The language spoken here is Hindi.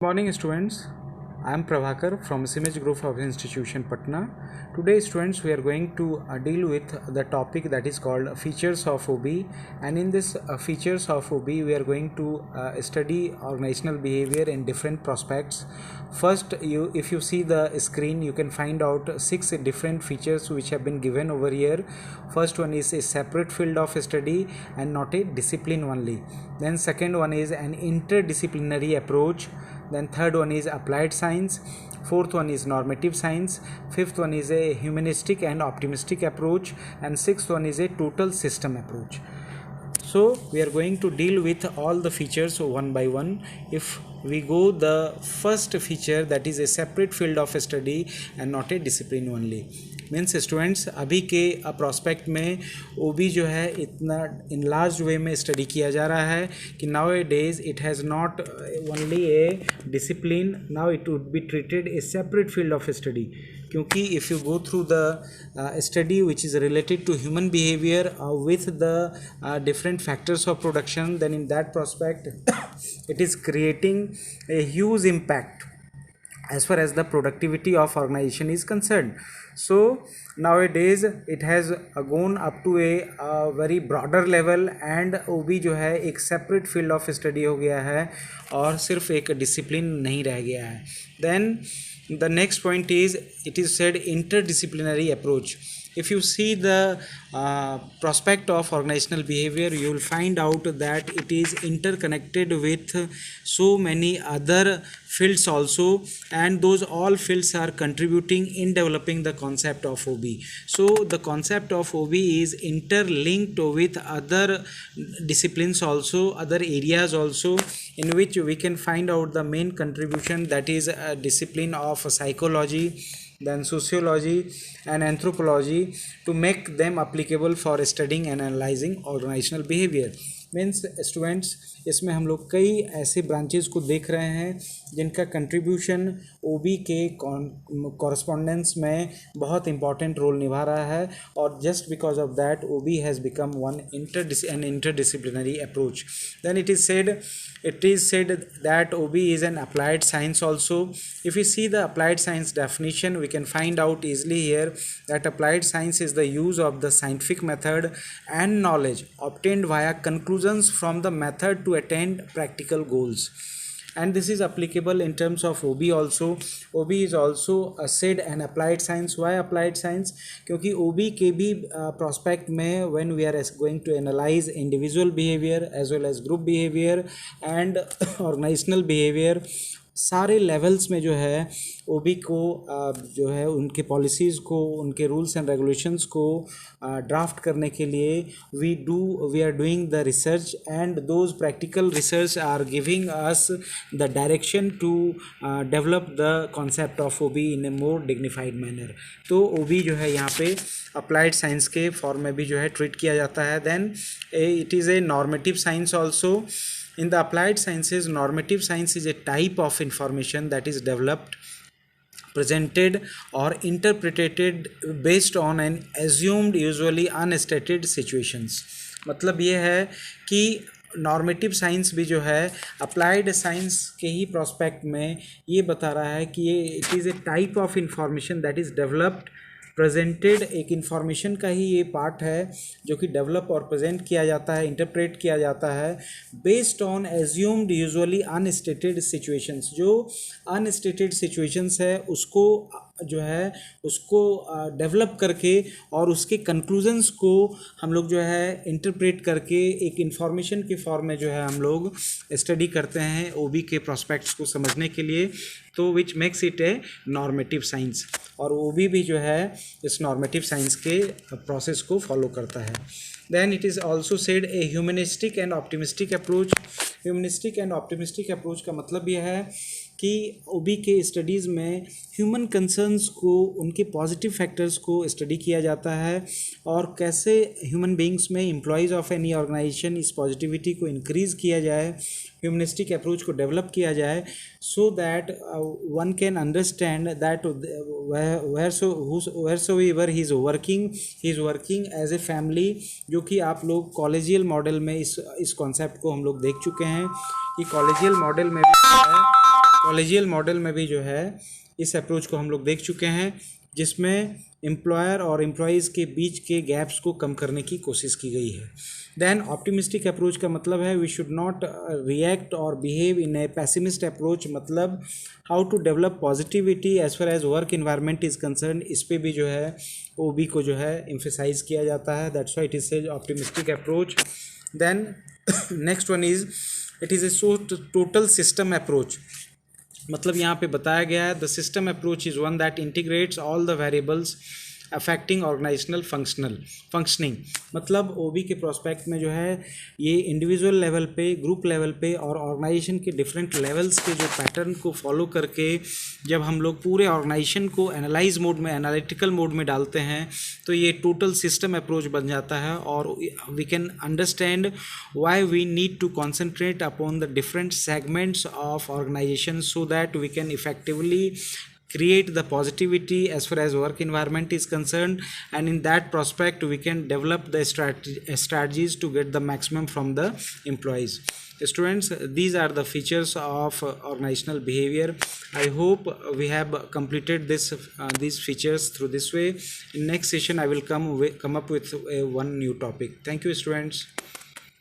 Morning students, I am Prabhakar from Simage Group of Institution Patna. Today students we are going to deal with the topic that is called features of OB, and in this features of OB we are going to study organizational behavior in different prospects. First, if you see the screen, you can find out 6 different features which have been given over here. First one is a separate field of study and not a discipline only. Then second one is an interdisciplinary approach. Then third one is applied science. Fourth one is normative science. Fifth one is a humanistic and optimistic approach, and sixth one is a total system approach. So we are going to deal with all the features one by one. If we go the first feature, that is a separate field of study and not a discipline only. Means students अभी के प्रोस्पेक्ट में ओबी जो है इतना इन लार्ज वे में स्टडी किया जा रहा है कि nowadays it has not only a discipline, now it would be treated a separate field of study. क्योंकि if you go through the study which is related to human behaviour with the different factors of production, then in that prospect it is creating a huge impact as far as the productivity of organization is concerned. So nowadays it has gone up to a very broader level, and OB जो है एक separate field of study हो गया है और सिर्फ एक discipline नहीं रह गया है. Then the next point is it is said interdisciplinary approach. If you see the prospect of organizational behavior, you will find out that it is interconnected with so many other fields also, and those all fields are contributing in developing the concept of OB. So the concept of OB is interlinked with other disciplines also, other areas also, in which we can find out the main contribution, that is a discipline of psychology, then sociology and anthropology, to make them applicable for studying and analyzing organizational behavior. Means students इसमें हम लोग कई ऐसे ब्रांचेस को देख रहे हैं जिनका कंट्रीब्यूशन ओबी के कॉरस्पॉन्डेंस में बहुत इंपॉर्टेंट रोल निभा रहा है, और just because of that OB has become one interdisciplinary approach. Then it is said that OB is an applied science also. If we see the applied science definition, we can find out easily here that applied science is the use of the scientific method and knowledge obtained via conclusions from the method to attain practical goals. And this is applicable in terms of OB also. OB is also said an applied science. Why applied science? क्योंकि OB के भी prospect में when we are going to analyze individual behavior as well as group behavior and organizational behavior, सारे लेवल्स में जो है ओबी को जो है उनके पॉलिसीज़ को, उनके रूल्स एंड रेगुलेशंस को ड्राफ्ट करने के लिए we are doing the research, and those practical research are giving us the direction to develop the concept of OB in a more dignified manner. तो ओबी जो है यहाँ पे अप्लाइड साइंस के फॉर्म में भी जो है ट्रीट किया जाता है. Then it is a normative science also. In the applied sciences, normative science is a type of information that is developed, presented or interpreted based on an assumed, usually unstated situations. मतलब ये है कि नॉर्मेटिव साइंस भी जो है अप्लाइड साइंस के ही प्रोस्पेक्ट में ये बता रहा है कि ये it is A type of information that is developed, presented. एक इन्फॉर्मेशन का ही ये पार्ट है जो कि डेवलप और प्रेजेंट किया जाता है, इंटरप्रेट किया जाता है based on assumed usually unstated situations. जो अनस्टेटेड सिचुएशंस है उसको जो है उसको डेवलप करके और उसके कंक्लूजन्स को हम लोग जो है इंटरप्रेट करके एक इन्फॉर्मेशन के फॉर्म में जो है हम लोग स्टडी करते हैं ओबी के प्रोस्पेक्ट्स को समझने के लिए. तो which makes it A normative science, और ओबी भी जो है इस नॉर्मेटिव साइंस के प्रोसेस को फॉलो करता है. Then it is also said a humanistic and optimistic approach. Humanistic and optimistic approach का मतलब यह है कि ओबी के स्टडीज़ में ह्यूमन कंसर्न्स को, उनके पॉजिटिव फैक्टर्स को स्टडी किया जाता है, और कैसे ह्यूमन बींग्स में एम्प्लॉयज़ ऑफ एनी ऑर्गेनाइजेशन इस पॉजिटिविटी को इंक्रीज़ किया जाए, ह्यूमनिस्टिक अप्रोच को डेवलप किया जाए, so that one can understand that wheresoever he is working as a family, जो कि आप लोग कॉलेजियल मॉडल में इस कॉन्सेप्ट को हम लोग देख चुके हैं कि कॉलेजियल मॉडल में भी कॉलेजियल मॉडल में भी जो है इस अप्रोच को हम लोग देख चुके हैं, जिसमें एम्प्लॉयर और एम्प्लॉयज़ के बीच के गैप्स को कम करने की कोशिश की गई है। देन ऑप्टिमिस्टिक अप्रोच का मतलब है वी शुड नॉट रिएक्ट और behave in a pessimist approach, मतलब how to develop positivity as far as work environment is concern. इस पे भी जो है ओबी को जो है एम्फेसाइज किया जाता है, that's why it is said optimistic approach. Then next one is it is a total system approach, मतलब यहाँ पे बताया गया है the system approach is one that integrates all the variables affecting organisational functioning. मतलब ओबी के प्रोस्पेक्ट में जो है ये इंडिविजुअल लेवल पे, ग्रुप लेवल पे और ऑर्गेनाइजेशन के डिफरेंट लेवल्स के जो पैटर्न को फॉलो करके जब हम लोग पूरे ऑर्गेनाइजेशन को एनालाइज मोड में, एनालिटिकल मोड में डालते हैं तो ये टोटल सिस्टम अप्रोच बन जाता है और we can understand why we need to concentrate upon the different segments of organisation so that we can effectively create the positivity as far as work environment is concerned, and in that prospect we can develop the strategies to get the maximum from the employees. Students, these are the features of organizational behavior. I hope we have completed these features through this way. In next session I will come up with one new topic. Thank you, students.